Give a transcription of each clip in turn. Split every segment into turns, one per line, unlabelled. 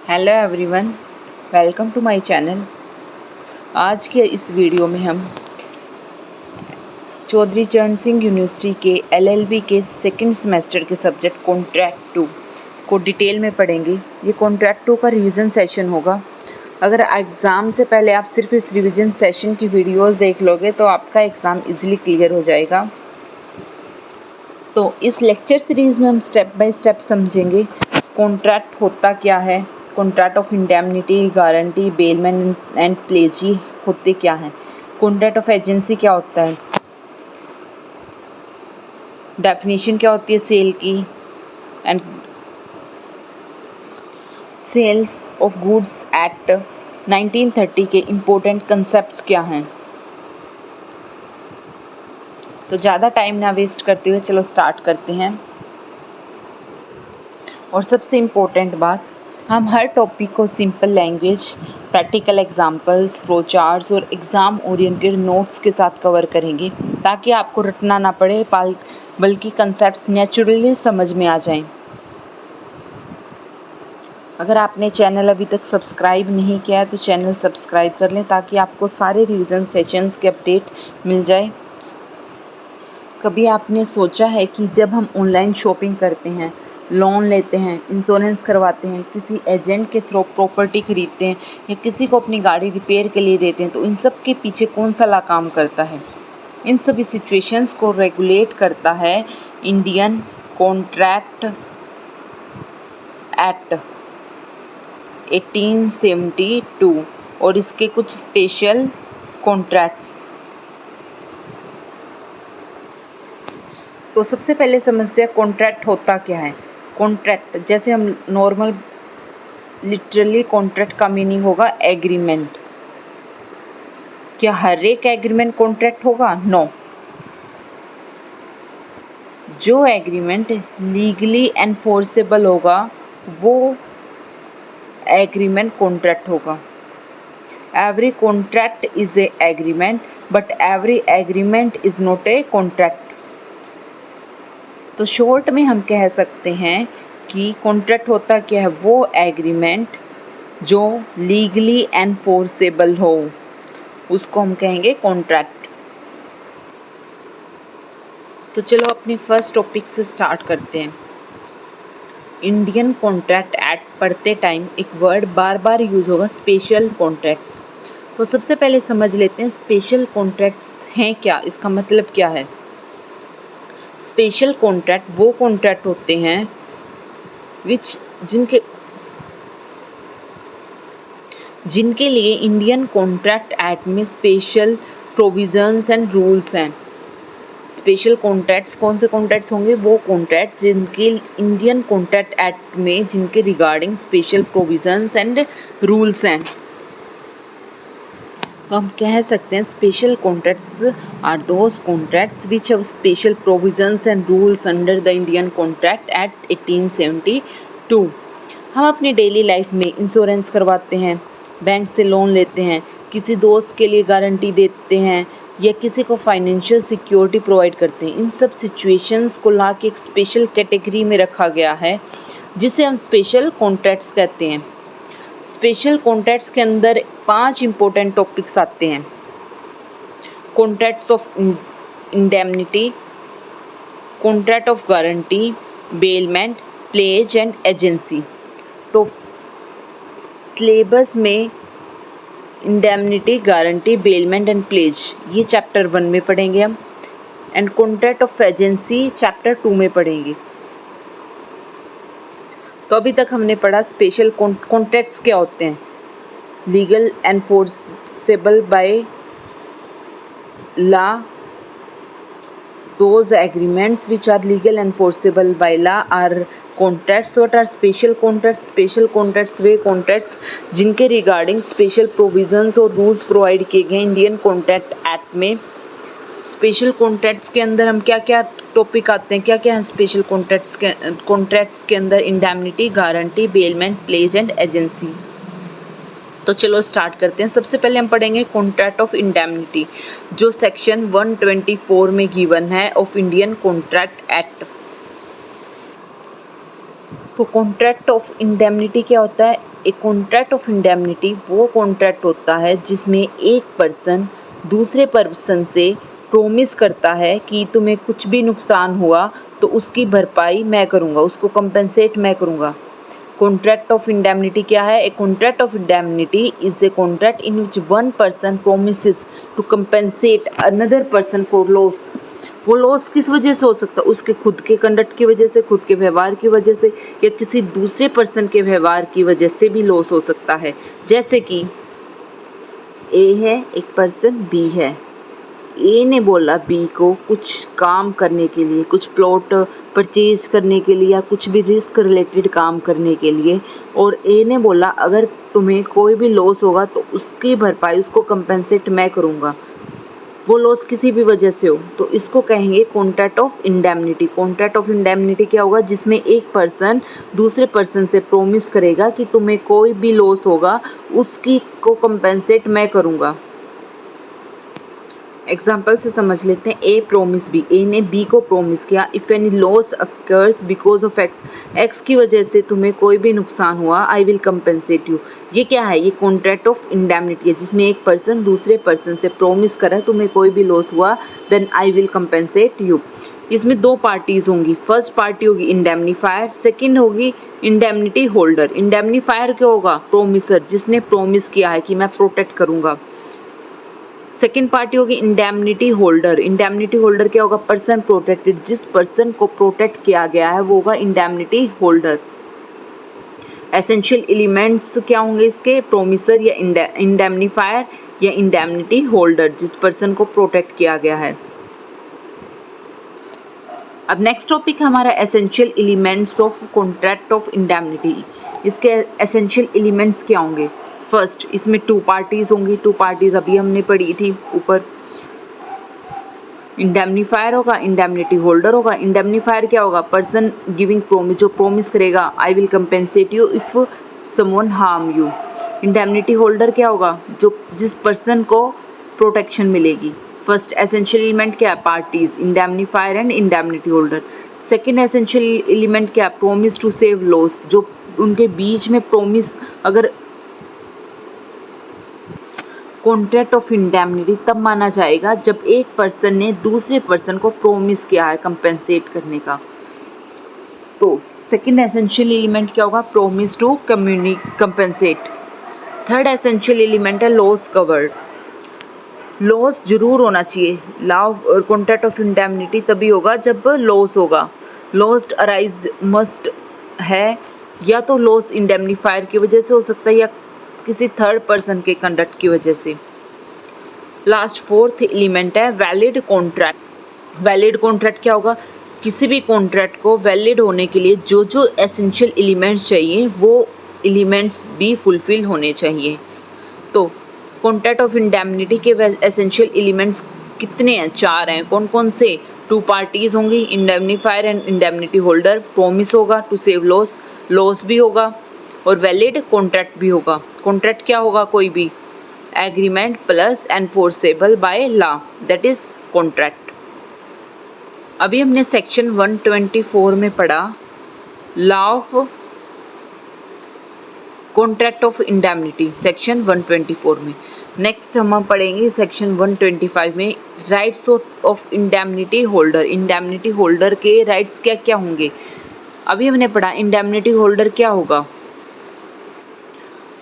Hello everyone, welcome to my channel. आज के इस वीडियो में हम चौधरी चरण सिंह यूनिवर्सिटी के एलएलबी के सेकंड सेमेस्टर के सब्जेक्ट कॉन्ट्रैक्ट 2 को डिटेल में पढ़ेंगे। ये कॉन्ट्रैक्ट 2 का रिवीजन सेशन होगा। अगर एग्ज़ाम से पहले आप सिर्फ इस रिवीजन सेशन की वीडियोस देख लोगे तो आपका एग्ज़ाम इजीली क्लियर हो जाएगा। तो इस लेक्चर सीरीज़ में हम स्टेप बाय स्टेप समझेंगे कॉन्ट्रैक्ट होता क्या है, contract of indemnity, guarantee, bailment and प्लेजी होते क्या हैं, कॉन्ट्रैक्ट ऑफ एजेंसी क्या होता है, डेफिनेशन क्या होती है सेल की, and sales of goods act 1930 के इम्पोर्टेंट कंसेप्ट्स क्या हैं। तो ज़्यादा टाइम ना वेस्ट करते हुए चलो स्टार्ट करते हैं। और सबसे इम्पोर्टेंट बात, हम हर टॉपिक को simple language, practical examples, flow charts और एग्ज़ाम ओरिएंटेड नोट्स के साथ कवर करेंगे ताकि आपको रटना ना पड़े बल्कि कंसेप्ट्स नेचुरली समझ में आ जाएं। अगर आपने चैनल अभी तक सब्सक्राइब नहीं किया है तो चैनल सब्सक्राइब कर लें ताकि आपको सारे रिवीजन सेशंस के अपडेट मिल जाए। कभी आपने सोचा है कि जब हम ऑनलाइन शॉपिंग करते हैं, लोन लेते हैं, इंश्योरेंस करवाते हैं, किसी एजेंट के थ्रू प्रॉपर्टी खरीदते हैं या किसी को अपनी गाड़ी रिपेयर के लिए देते हैं, तो इन सब के पीछे कौन सा ला काम करता है? इन सभी सिचुएशंस को रेगुलेट करता है इंडियन कॉन्ट्रैक्ट एक्ट 1872 और इसके कुछ स्पेशल कॉन्ट्रैक्ट्स। तो सबसे पहले समझते हैं कॉन्ट्रैक्ट होता क्या है। कॉन्ट्रैक्ट जैसे हम नॉर्मल लिटरली कॉन्ट्रैक्ट का मीनिंग होगा एग्रीमेंट। क्या हर एक एग्रीमेंट कॉन्ट्रैक्ट होगा? नो। जो एग्रीमेंट लीगली एनफोर्सेबल होगा वो एग्रीमेंट कॉन्ट्रैक्ट होगा। Every contract is a agreement but every agreement is not a contract. तो शॉर्ट में हम कह सकते हैं कि कॉन्ट्रैक्ट होता क्या है, वो एग्रीमेंट जो लीगली एनफोर्सेबल हो उसको हम कहेंगे कॉन्ट्रैक्ट। तो चलो अपनी फर्स्ट टॉपिक से स्टार्ट करते हैं। इंडियन कॉन्ट्रैक्ट एक्ट पढ़ते टाइम एक वर्ड बार बार यूज़ होगा, स्पेशल कॉन्ट्रैक्ट्स। तो सबसे पहले समझ लेते हैं स्पेशल कॉन्ट्रैक्ट्स हैं क्या, इसका मतलब क्या है। स्पेशल कॉन्ट्रैक्ट वो कॉन्ट्रैक्ट होते हैं जिनके लिए इंडियन कॉन्ट्रैक्ट एक्ट में स्पेशल प्रोविजंस एंड रूल्स हैं। स्पेशल कॉन्ट्रैक्ट्स कौन से कॉन्ट्रैक्ट्स होंगे? वो कॉन्ट्रैक्ट्स जिनके इंडियन कॉन्ट्रैक्ट एक्ट में जिनके regarding special provisions and rules हैं। तो हम कह सकते हैं special contracts are those contracts which have special provisions and rules under the Indian contract act 1872। हम अपनी डेली लाइफ में इंश्योरेंस करवाते हैं, बैंक से लोन लेते हैं, किसी दोस्त के लिए गारंटी देते हैं या किसी को फाइनेंशियल सिक्योरिटी प्रोवाइड करते हैं। इन सब सिचुएशंस को ला के एक स्पेशल कैटेगरी में रखा गया है जिसे हम स्पेशल कॉन्ट्रैक्ट्स कहते हैं। स्पेशल कॉन्ट्रैक्ट्स के अंदर 5 इंपॉर्टेंट टॉपिक्स आते हैं। Contracts of indemnity, contract of guarantee, bailment, pledge and agency. तो सिलेबस में indemnity, guarantee, bailment and pledge ये चैप्टर 1 में पढ़ेंगे हम, and contract of agency chapter 2 में पढ़ेंगे। तो अभी तक हमने पढ़ा स्पेशल कॉन्ट्रैक्ट्स क्या होते हैं। Legal enforceable by law, those agreements which are legal enforceable by law are contracts. What are special contracts? Special contracts way contracts जिनके regarding special provisions और rules provide किए गए इंडियन कॉन्ट्रैक्ट एक्ट में। Special contracts के अंदर हम क्या क्या टॉपिक आते हैं, क्या क्या है स्पेशल कॉन्ट्रैक्ट्स के अंदर? Indemnity, guarantee, bailment, pledge and agency. तो चलो स्टार्ट करते हैं। सबसे पहले हम पढ़ेंगे कॉन्ट्रैक्ट ऑफ इंडेमनिटी जो सेक्शन 124 में गिवन है ऑफ इंडियन कॉन्ट्रैक्ट एक्ट। तो कॉन्ट्रैक्ट ऑफ इंडेमनिटी क्या होता है? एक कॉन्ट्रैक्ट ऑफ इंडेमनिटी वो कॉन्ट्रैक्ट होता है जिसमें एक पर्सन दूसरे पर्सन से प्रोमिस करता है कि तुम्हें कुछ भी नुकसान हुआ तो उसकी भरपाई मैं करूँगा, उसको कंपेंसेट मैं करूँगा। कॉन्ट्रैक्ट ऑफ इंडेमनिटी क्या है? A contract of indemnity is a contract in which one person promises to compensate another person for loss. वो लॉस किस वजह से हो सकता है? उसके खुद के कंडक्ट की वजह से, खुद के व्यवहार की वजह से, या किसी दूसरे पर्सन के व्यवहार की वजह से भी लॉस हो सकता है। जैसे कि ए है, एक पर्सन बी है। ए ने बोला बी को कुछ काम करने के लिए, कुछ प्लॉट परचेज करने के लिए या कुछ भी रिस्क रिलेटेड काम करने के लिए, और ए ने बोला अगर तुम्हें कोई भी लॉस होगा तो उसकी भरपाई, उसको कंपेंसेट मैं करूँगा। वो लॉस किसी भी वजह से हो तो इसको कहेंगे contract of indemnity. Contract of indemnity क्या होगा? जिसमें एक पर्सन दूसरे पर्सन से प्रोमिस करेगा कि तुम्हें कोई भी लॉस होगा उसकी को कंपेंसेट मैं करूँगा। एग्जाम्पल से समझ लेते हैं। ए प्रोमिस बी, ए ने बी को प्रोमिस किया if any loss occurs because of x, x की वजह से तुम्हें कोई भी नुकसान हुआ आई विल कंपेंसेट यू। ये क्या है? ये कॉन्ट्रैक्ट ऑफ इंडेमनिटी है जिसमें एक पर्सन दूसरे पर्सन से प्रोमिस करे तुम्हें कोई भी लॉस हुआ then I will compensate you. इसमें दो पार्टीज होंगी। फर्स्ट पार्टी होगी इंडेमनीफायर, सेकंड होगी इंडेमनिटी होल्डर। इंडेमनीफायर क्या होगा? प्रोमिसर, जिसने प्रोमिस किया है कि मैं प्रोटेक्ट करूंगा। सेकेंड पार्टी होगी इंडेमनिटी होल्डर। इंडेमनिटी होल्डर क्या होगा? पर्सन प्रोटेक्टेड, जिस पर्सन को प्रोटेक्ट किया गया है वो होगा इंडेमनिटी होल्डर। एसेंशियल एलिमेंट्स क्या होंगे इसके? प्रोमिसर या इंडेमनीफायर या इंडेमनिटी होल्डर, जिस पर्सन को प्रोटेक्ट किया गया है। अब नेक्स्ट टॉपिक हमारा essential elements of contract of indemnity. इसके एसेंशियल एलिमेंट्स क्या होंगे? फर्स्ट, इसमें टू पार्टीज होंगी। टू पार्टीज अभी हमने पढ़ी थी ऊपर। इंडेमनीफायर होगा, इंडेमनिटी होल्डर होगा। इंडेमनीफायर क्या होगा? पर्सन गिविंग प्रोमिस, जो प्रोमिस करेगा आई will compensate you if someone harm you. Indemnity holder क्या होगा? जो जिस पर्सन को प्रोटेक्शन मिलेगी। फर्स्ट एसेंशियल एलिमेंट क्या है? Parties, indemnifier and indemnity holder. Second essential element क्या है? प्रोमिस टू सेव लॉस, जो उनके बीच में प्रोमिस अगर कॉन्ट्रैक्ट ऑफ इंडेमनिटी तब माना जाएगा जब एक पर्सन ने दूसरे पर्सन को प्रोमिस किया है कंपेंसेट करने का। तो सेकंड एसेंशियल एलिमेंट क्या होगा? Promise to compensate. Third essential element है लॉस कवर्ड। लॉस जरूर होना चाहिए। लॉ कॉन्ट्रैक्ट ऑफ इंडेमनिटी तभी होगा जब लॉस होगा। लॉस अराइज मस्ट है, या तो लॉस इंडेमनीफायर की वजह से हो सकता है या किसी थर्ड पर्सन के कंडक्ट की वजह से। लास्ट फोर्थ एलिमेंट है वैलिड कॉन्ट्रैक्ट। वैलिड कॉन्ट्रैक्ट क्या होगा? किसी भी कॉन्ट्रैक्ट को वैलिड होने के लिए जो जो एसेंशियल एलिमेंट्स चाहिए वो एलिमेंट्स भी फुलफिल होने चाहिए। तो कॉन्ट्रैक्ट ऑफ इंडेमनिटी के एसेंशियल एलिमेंट्स कितने हैं? चार हैं। कौन कौन से? टू पार्टीज होंगी, indemnifier and indemnity holder. Promise होगा टू सेव लॉस, लॉस भी होगा, और वैलिड कॉन्ट्रैक्ट भी होगा। कॉन्ट्रैक्ट क्या होगा? कोई भी agreement plus enforceable by law, that is contract. अभी हमने सेक्शन 124 में पढ़ा law of contract of indemnity, section 124 में। नेक्स्ट हम पढ़ेंगे सेक्शन 125 में rights of indemnity holder. Indemnity holder के राइट्स क्या क्या होंगे? अभी हमने पढ़ा इंडेमनिटी होल्डर क्या होगा?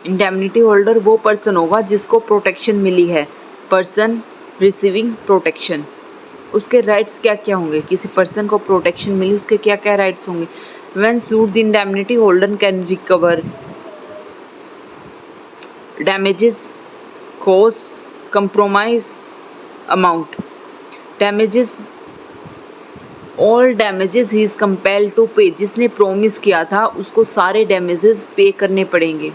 इंडेमनिटी होल्डर वो पर्सन होगा जिसको प्रोटेक्शन मिली है, पर्सन रिसीविंग प्रोटेक्शन। उसके राइट्स क्या क्या होंगे? किसी पर्सन को प्रोटेक्शन मिली उसके क्या क्या राइट्स होंगे? When sued the indemnity holder can recover damages, costs, compromise amount. Damages, all damages he is compelled to pay. जिसने प्रोमिस किया था उसको सारे damages पे करने पड़ेंगे।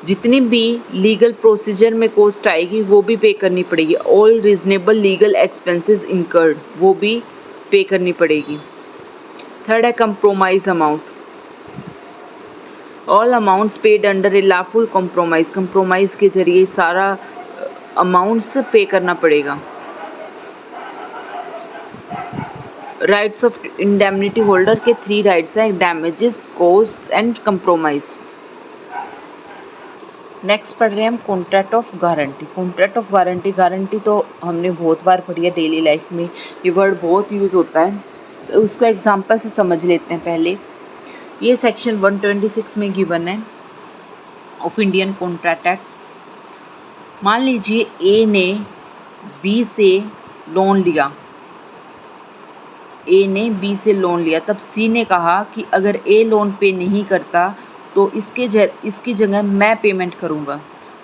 जितनी भी लीगल प्रोसीजर में कॉस्ट आएगी वो भी पे करनी पड़ेगी। All reasonable legal expenses incurred, वो भी पे करनी पड़ेगी। थर्ड है compromise amount. All amounts paid under a lawful compromise, compromise के जरिए सारा अमाउंट्स पे करना पड़ेगा। राइट्स ऑफ इंडेमनिटी होल्डर के 3 राइट्स हैं, damages, cost and compromise. Next पढ़ रहे हैं हम contract of guarantee. Contract of guarantee, guarantee तो हमने बहुत बार पढ़ी है डेली लाइफ में, ये वर्ड बहुत यूज़ होता है, तो उसको एग्जांपल से समझ लेते हैं पहले। ये सेक्शन 126 में गिवन है ऑफ इंडियन कॉन्ट्रैक्ट एक्ट। मान लीजिए ए ने बी से लोन लिया, ए ने बी से लोन लिया, तब सी ने कहा कि अगर ए लोन पे नहीं करता तो इसकी जगह मैं पेमेंट करूँगा।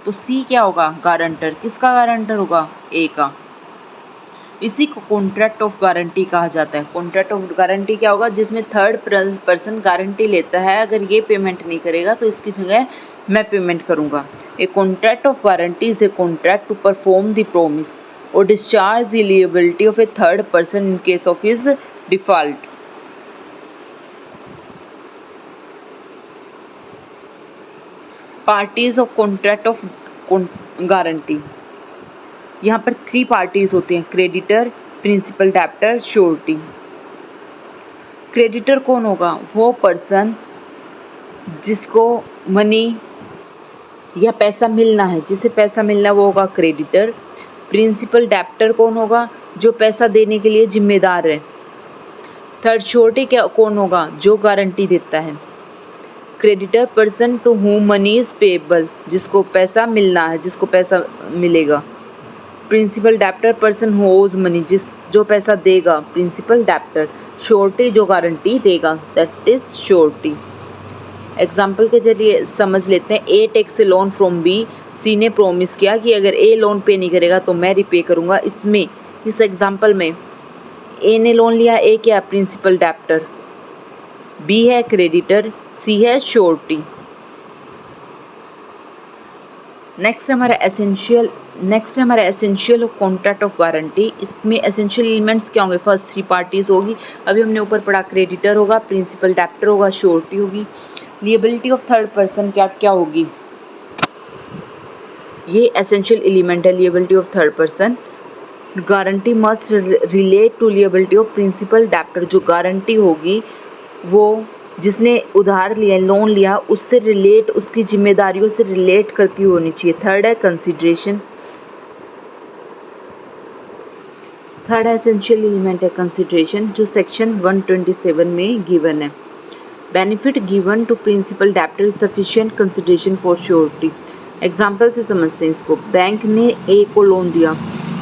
तो सी क्या होगा? गारंटर। किसका गारंटर होगा? ए का। इसी को कॉन्ट्रैक्ट ऑफ गारंटी कहा जाता है। कॉन्ट्रैक्ट ऑफ गारंटी क्या होगा? जिसमें थर्ड पर्सन गारंटी लेता है, अगर ये पेमेंट नहीं करेगा तो इसकी जगह मैं पेमेंट करूँगा। A contract of guarantee is a contract to perform the promise or discharge the liability of a third person in case of his default. Parties of contract of guarantee, यहाँ पर 3 parties होते हैं, creditor, principal, debtor, surety. Creditor कौन होगा? वो person जिसको money या पैसा मिलना है, जिसे पैसा मिलना वो होगा क्रेडिटर। प्रिंसिपल डेब्टर कौन होगा? जो पैसा देने के लिए जिम्मेदार है। थर्ड श्योरिटी क्या कौन होगा? जो गारंटी देता है। Creditor person to whom money is payable, जिसको पैसा मिलना है, जिसको पैसा मिलेगा। Principal debtor person who owes money, जो पैसा देगा, प्रिंसिपल डेब्टर। श्योरिटी जो गारंटी देगा, दैट इज श्योरिटी। एग्जाम्पल के जरिए समझ लेते हैं। A takes a loan from B, C ने प्रोमिस किया कि अगर ए लोन पे नहीं करेगा तो मैं रिपे करूँगा। इसमें इस एग्जाम्पल में ए ने लोन लिया, ए क्या? प्रिंसिपल डेब्टर, बी है क्रेडिटर, सी है श्योरिटी। नेक्स्ट हमारा एसेंशियल कॉन्ट्रैक्ट ऑफ गारंटी। इसमें एसेंशियल एलिमेंट्स क्या होंगे? फर्स्ट 3 पार्टीज होगी, अभी हमने ऊपर पढ़ा, क्रेडिटर होगा, प्रिंसिपल डेब्टर होगा, श्योरिटी होगी। लिएबिलिटी ऑफ थर्ड पर्सन क्या होगी? ये एसेंशियल एलिमेंट है, liability of third person. Guarantee must relate to liability of principal debtor, जो गारंटी होगी वो जिसने उधार लिया, लोन लिया, उससे रिलेट, उसकी जिम्मेदारियों से रिलेट करती होनी चाहिए। थर्ड है कंसिडरेशन, थर्ड एसेंशियल एलिमेंट है कंसिडरेशन, जो सेक्शन 127 में गिवन है। Benefit given to principal debtor is sufficient consideration for surety. Example से समझते हैं इसको। बैंक ने ए को लोन दिया,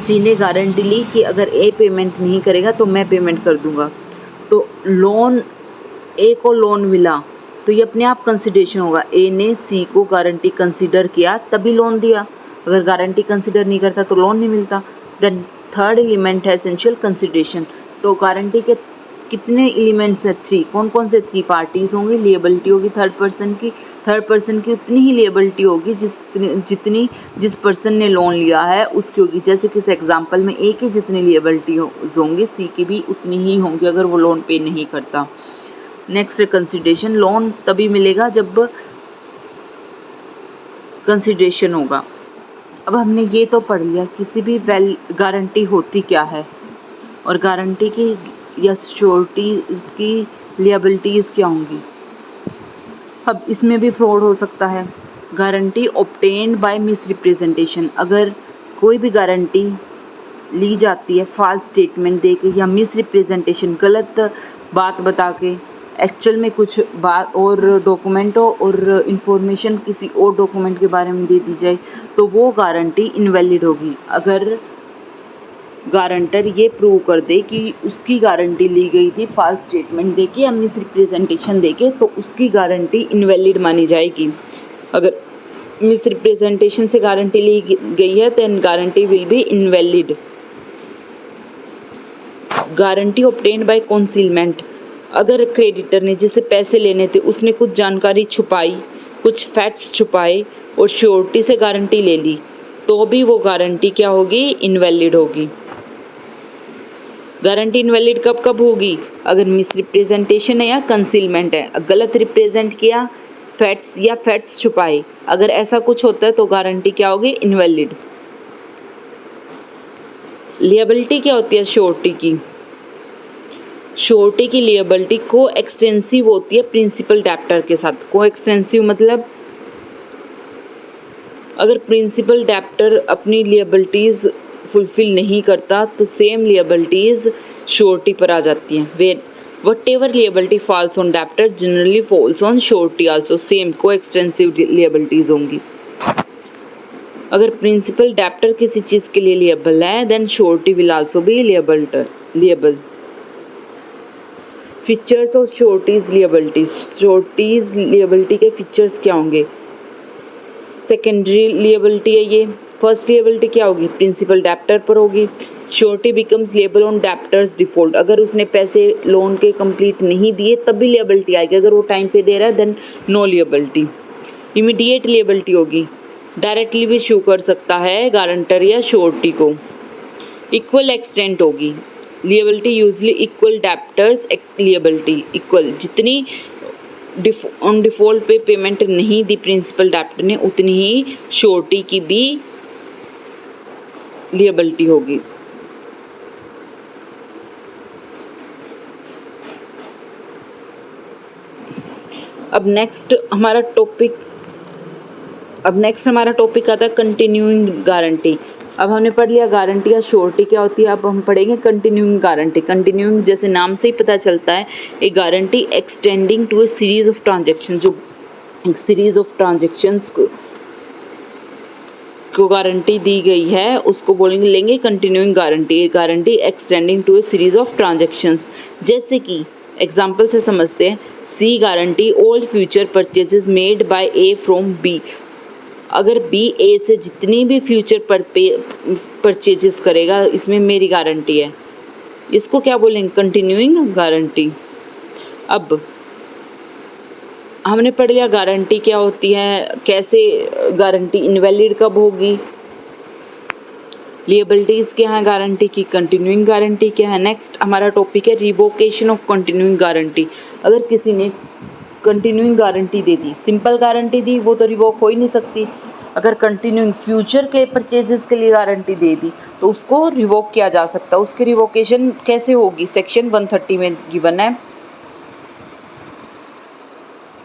सी ने गारंटी ली कि अगर ए पेमेंट नहीं करेगा तो मैं पेमेंट कर दूंगा। तो लोन, ए को लोन मिला तो ये अपने आप कंसिडरेशन होगा। ए ने सी को गारंटी कंसीडर किया तभी लोन दिया, अगर गारंटी कंसीडर नहीं करता तो लोन नहीं मिलता। देन थर्ड एलिमेंट है एसेंशियल कंसिडरेशन। तो गारंटी के कितने एलिमेंट्स हैं? 3। कौन कौन से 3 पार्टीज होंगी? लिएबिलिटी होगी थर्ड पर्सन की उतनी ही लिएबिलिटी होगी जिस पर्सन ने लोन लिया है उसकी होगी। जैसे कि इस एग्जाम्पल में ए की जितनी लिएबिलिटी होंगी, सी की भी उतनी ही होंगी अगर वो लोन पे नहीं करता। नेक्स्ट कंसिडरेशन, लोन तभी मिलेगा जब कंसिडरेशन होगा। अब हमने ये तो पढ़ लिया किसी भी गारंटी होती क्या है और गारंटी की या श्योरिटी की लिएबिलिटीज क्या होंगी। अब इसमें भी फ्रॉड हो सकता है। गारंटी ऑब्टेन्ड बाय मिसरिप्रेजेंटेशन, अगर कोई भी गारंटी ली जाती है फॉल्स स्टेटमेंट दे के या मिसरिप्रेजेंटेशन, गलत बात बता के, एक्चुअल में कुछ बात और डॉक्यूमेंट हो और इन्फॉर्मेशन किसी और डॉक्यूमेंट के बारे में दे दी जाए, तो वो गारंटी इनवैलिड होगी। अगर गारंटर ये प्रूव कर दे कि उसकी गारंटी ली गई थी फॉल्स स्टेटमेंट दे के या मिसरिप्रेजेंटेशन दे के, तो उसकी गारंटी इनवैलिड मानी जाएगी। अगर मिसरिप्रेजेंटेशन से गारंटी ली गई है then guarantee will be invalid. Guarantee obtained by concealment, अगर क्रेडिटर ने जिसे पैसे लेने थे उसने कुछ जानकारी छुपाई, कुछ फैक्ट्स छुपाए और श्योरिटी से गारंटी ले ली, तो भी वो गारंटी क्या होगी? इनवैलिड होगी। गारंटी इनवैलिड कब होगी? अगर मिसरिप्रेजेंटेशन है या कंसीलमेंट है, गलत रिप्रेजेंट किया, फैक्ट्स छुपाए, अगर ऐसा कुछ होता है तो गारंटी क्या होगी? इनवैलिड। लिएबिलिटी क्या होती है श्योरिटी की? श्योरिटी की लिएबिलिटी को एक्सटेंसिव होती है प्रिंसिपल डेप्टर के साथ। को एक्सटेंसिव मतलब अगर प्रिंसिपल डेप्टर अपनी लिएबिलिटीज फुलफिल नहीं करता तो सेम लिएबिलिटीज श्योरिटी पर आ जाती हैं। वे whatever liability falls on debtor generally falls on surety also, same को एक्सटेंसिव लिएबिलिटीज होंगी। अगर प्रिंसिपल डेप्टर किसी चीज के लिए लिएबल है then surety will also be liable. Features of surety's liability के फीचर्स क्या होंगे? सेकेंडरी लिएबिलिटी है ये। फर्स्ट लिएबिलिटी क्या होगी? प्रिंसिपल डेप्टर पर होगी। Surety becomes liable on debtor's default, अगर उसने पैसे लोन के कंप्लीट नहीं दिए तब भी लिएबिलिटी आएगी, अगर वो टाइम पे दे रहा है then no liability. Immediate liability होगी, डायरेक्टली भी शो कर सकता है गारंटर या श्योरिटी को। इक्वल एक्सटेंट होगी liability, usually equal debtor's liability equal, जितनी ऑन डिफॉल्ट पे पेमेंट नहीं दी प्रिंसिपल डेप्टर ने उतनी ही श्योरिटी की भी लिएबिलिटी होगी। अब नेक्स्ट हमारा टॉपिक आता है कंटिन्यूइंग गारंटी। अब हमने पढ़ लिया गारंटी या श्योरिटी क्या होती है, अब हम पढ़ेंगे कंटिन्यूइंग गारंटी। कंटिन्यूइंग जैसे नाम से ही पता चलता है, a guarantee extending to a series of transaction, जो एक सीरीज ऑफ ट्रांजैक्शंस को गारंटी दी गई है उसको बोलेंगे लेंगे continuing guarantee. Guarantee extending to a series of transactions, जैसे कि एग्जाम्पल से समझते हैं। C guarantee all future purchases made by A from B, अगर बी ए से जितनी भी फ्यूचर परचेजेस करेगा इसमें मेरी गारंटी है, इसको क्या बोलेंगे? Continuing guarantee. अब हमने पढ़ लिया गारंटी क्या होती है, कैसे गारंटी इनवैलिड कब होगी, लिएबिलिटीज क्या है गारंटी की, कंटिन्यूइंग गारंटी क्या है। नेक्स्ट हमारा टॉपिक है रिवोकेशन ऑफ कंटिन्यूइंग गारंटी। अगर किसी ने कंटिन्यूइंग गारंटी दे दी, सिंपल गारंटी दी, वो तो रिवोक हो ही नहीं सकती। अगर कंटिन्यूइंग फ्यूचर के परचेजेस के लिए गारंटी दे दी तो उसको रिवोक किया जा सकता है। उसकी रिवोकेशन कैसे होगी? सेक्शन 130 में गिवन है।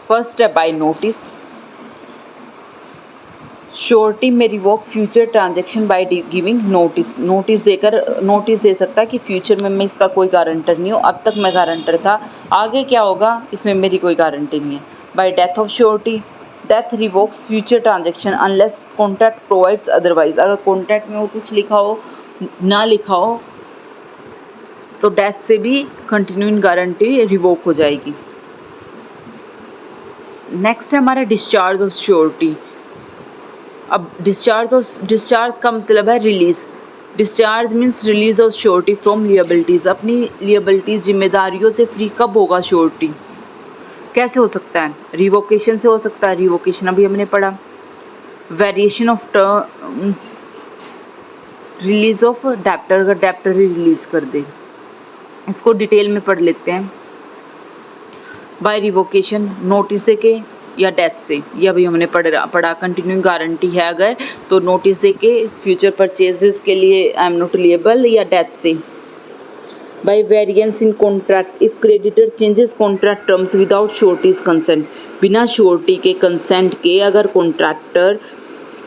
फर्स्ट है बाय नोटिस, श्योरिटी में revoke future transaction by giving notice, notice दे सकता है कि फ्यूचर में मैं इसका कोई गारंटर नहीं हूँ, अब तक मैं गारंटर था, आगे क्या होगा इसमें मेरी कोई गारंटी नहीं है। By death of surety, death revokes future transaction unless contract provides otherwise, अगर कॉन्ट्रैक्ट में वो कुछ लिखा हो ना लिखा हो तो डेथ से भी कंटिन्यूइंग गारंटी रिवोक हो जाएगी। नेक्स्ट है हमारा डिस्चार्ज ऑफ श्योरिटी। अब डिस्चार्ज का मतलब है release. Discharge means release of surety from liabilities, अपनी लिएबिलिटीज जिम्मेदारियों से फ्री कब होगा श्योरिटी? कैसे हो सकता है? रिवोकेशन से हो सकता है, रिवोकेशन अभी हमने पढ़ा। Variation of terms, release of debtor, अगर डेप्टर ही रिलीज कर दे, इसको डिटेल में पढ़ लेते हैं। बाय रिवोकेशन, नोटिस देके या डेथ से, ये अभी हमने पढ़ा। कंटिन्यूइंग गारंटी है अगर तो नोटिस देके फ्यूचर परचेजेस के लिए आई एम नॉट लिएबल, या डेथ से। By variance in contract, if creditor changes contract terms without surety's consent, बिना श्योरिटी के कंसेंट के अगर कॉन्ट्रैक्टर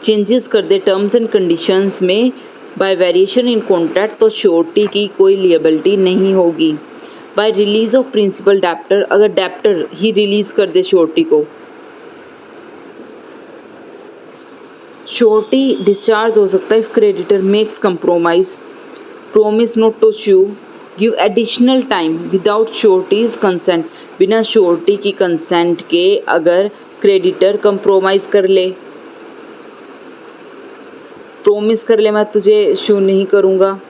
चेंजेस कर दे टर्म्स एंड कंडीशंस में बाय वेरिएशन इन कॉन्ट्रैक्ट, तो श्योरिटी की कोई लिएबिलिटी नहीं होगी। By release of principal debtor, अगर डेप्टर ही रिलीज कर दे श्योरिटी को, श्योरिटी डिस्चार्ज हो सकता है if creditor makes compromise, promise not to sue, give additional time without surety's consent, बिना श्योरिटी की कंसेंट के अगर क्रेडिटर कंप्रोमाइज कर ले, प्रोमिस कर ले मैं तुझे शो नहीं करूँगा,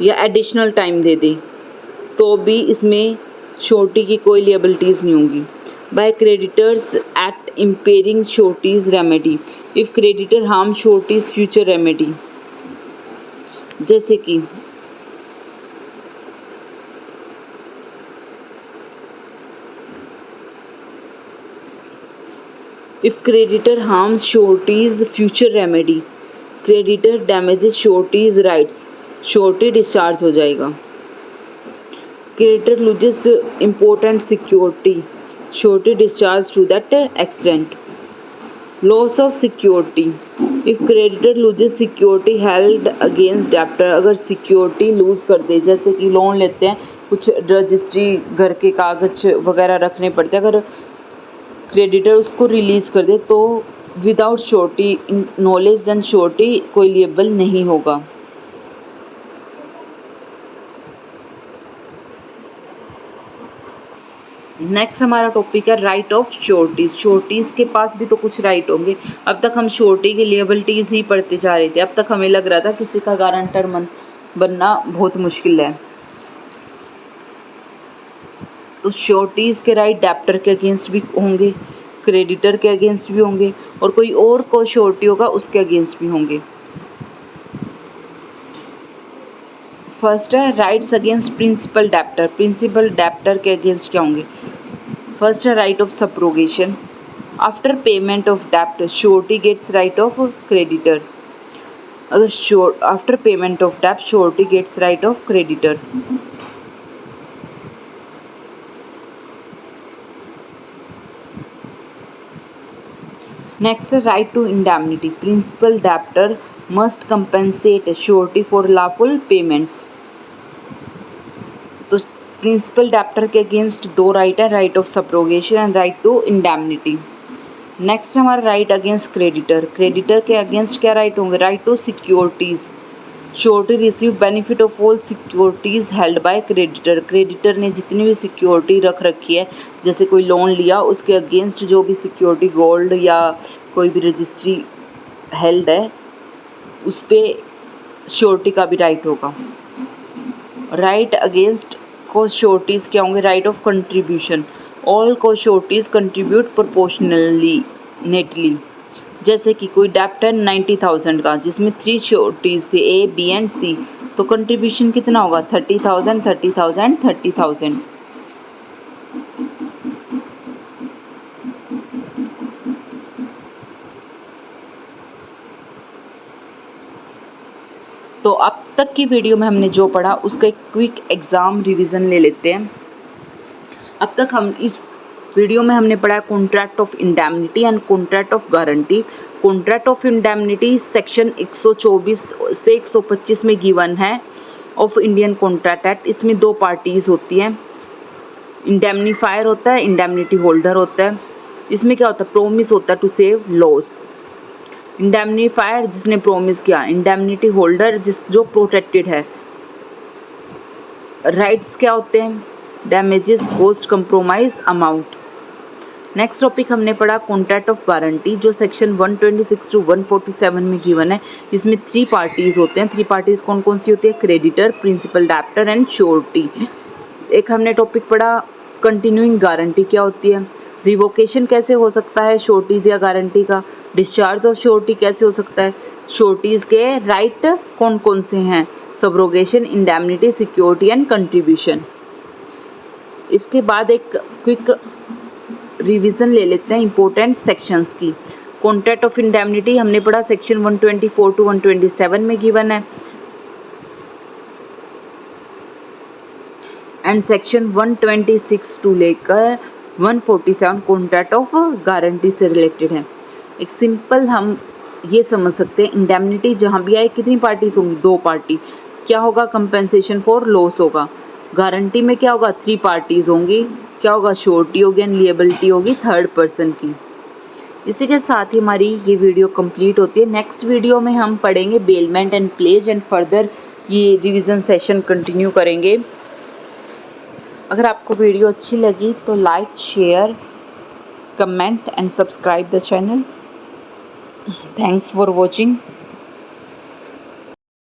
या एडिशनल टाइम दे दे, तो भी इसमें श्योरिटी की कोई लिएबिलिटीज नहीं होंगी। By creditor's act impairing surety's remedy, if creditor harm surety's future remedy, जैसे कि if creditor harms surety's future remedy, creditor damages surety's rights, surety discharge हो जाएगा। creditor loses important security, surety discharged to that extent. Loss of security. If creditor loses security held against debtor, अगर security loose कर दे, जैसे कि loan लेते हैं कुछ registry घर के कागज वगैरह रखने पड़ते हैं, अगर क्रेडिटर उसको रिलीज कर दे तो without surety, knowledge and surety कोई लिएबल नहीं होगा। नेक्स्ट हमारा टॉपिक है राइट ऑफ श्योरिटीज। श्योरिटीज के पास भी तो कुछ राइट होंगे। अब तक हम श्योरिटी की लिएबिलिटीज ही पढ़ते जा रहे थे, अब तक हमें लग रहा था किसी का गारंटर बनना बहुत मुश्किल है। तो श्योरिटीज के राइट डेप्टर के अगेंस्ट भी होंगे, क्रेडिटर के अगेंस्ट भी होंगे, और कोई और को श्योरिटी होगा उसके अगेंस्ट भी होंगे। फर्स्ट है rights against principal debtor. Principal debtor के अगेंस्ट क्या होंगे? फर्स्ट है right of subrogation. After payment of डेप्ट surety gets right of creditor. अगर आफ्टर पेमेंट ऑफ डेप्ट surety gets right of creditor. Next right to indemnity. Principal debtor must compensate surety for lawful payments. तो principal debtor के against दो right है, right of subrogation and right to indemnity. Next हमारा right against creditor. Creditor के against क्या right होंगे? Right to securities. Surety receive benefit of all securities held by creditor. Creditor ने जितनी भी सिक्योरिटी रख रखी है, जैसे कोई लोन लिया उसके अगेंस्ट जो भी सिक्योरिटी गोल्ड या कोई भी रजिस्ट्री हेल्ड है उस पर श्योरिटी का भी राइट होगा। राइट अगेंस्ट को श्योरिटीज क्या होंगे? Right of contribution. ऑल को श्योरिटीज कंट्रीब्यूट प्रोपोर्शनली नेटली। जैसे कि कोई डेप्ट है 90,000 का जिसमें 3 श्योरिटीज थे ए बी एंड सी, तो कंट्रीब्यूशन कितना होगा? 30,000 30,000 30,000। तो अब तक की वीडियो में हमने जो पढ़ा उसका एक क्विक एग्जाम रिवीजन ले लेते हैं। अब तक हम इस वीडियो में हमने पढ़ा contract of indemnity and contract of guarantee. Contract of indemnity section 124 से 125 में गिवन है ऑफ इंडियन कॉन्ट्रैक्ट एक्ट। इसमें दो पार्टीज होती हैं, इंडेमनीफायर होता है, इंडेमनिटी होल्डर होता है। इसमें क्या होता है? प्रोमिस होता है टू सेव लॉस। इंडेमनीफायर जिसने प्रोमिस किया, इंडेमनिटी होल्डर जो प्रोटेक्टेड है। राइट्स क्या होते हैं? Damages, cost, compromise, amount. Next topic हमने पढ़ा कॉन्ट्रैक्ट ऑफ गारंटी जो सेक्शन 126 टू 147 में गिवन है। इसमें 3 पार्टीज होते हैं। 3 पार्टीज कौन कौन सी होती है? Creditor, principal debtor and surety. एक हमने टॉपिक पढ़ा कंटिन्यूइंग गारंटी क्या होती है। रिवोकेशन कैसे हो सकता है श्योरिटीज या गारंटी का। डिस्चार्ज ऑफ श्योरिटी कैसे हो सकता है। श्योरिटीज के राइट कौन कौन से हैं? Subrogation, indemnity, security and contribution. इसके बाद एक क्विक रिवीजन ले लेते हैं इंपॉर्टेंट सेक्शंस की। कॉन्ट्रैक्ट ऑफ इंडेमनिटी हमने पढ़ा सेक्शन 124 टू 127 में गिवन है, एंड सेक्शन 126 टू लेकर 147 कॉन्ट्रैक्ट ऑफ गारंटी से रिलेटेड है। एक सिंपल हम ये समझ सकते हैं, इंडेमनिटी जहाँ भी आए कितनी पार्टीज होंगी? 2 पार्टी। क्या होगा? कंपेंसेशन फॉर लॉस होगा। गारंटी में क्या होगा? 3 पार्टीज होंगी। क्या होगा? श्योरिटी होगी एंड लिएबिलिटी होगी थर्ड पर्सन की। इसी के साथ ही हमारी ये वीडियो कंप्लीट होती है। नेक्स्ट वीडियो में हम पढ़ेंगे bailment and plays and further ये रिवीजन सेशन कंटिन्यू करेंगे। अगर आपको वीडियो अच्छी लगी तो like, share, comment and subscribe the channel. Thanks for watching.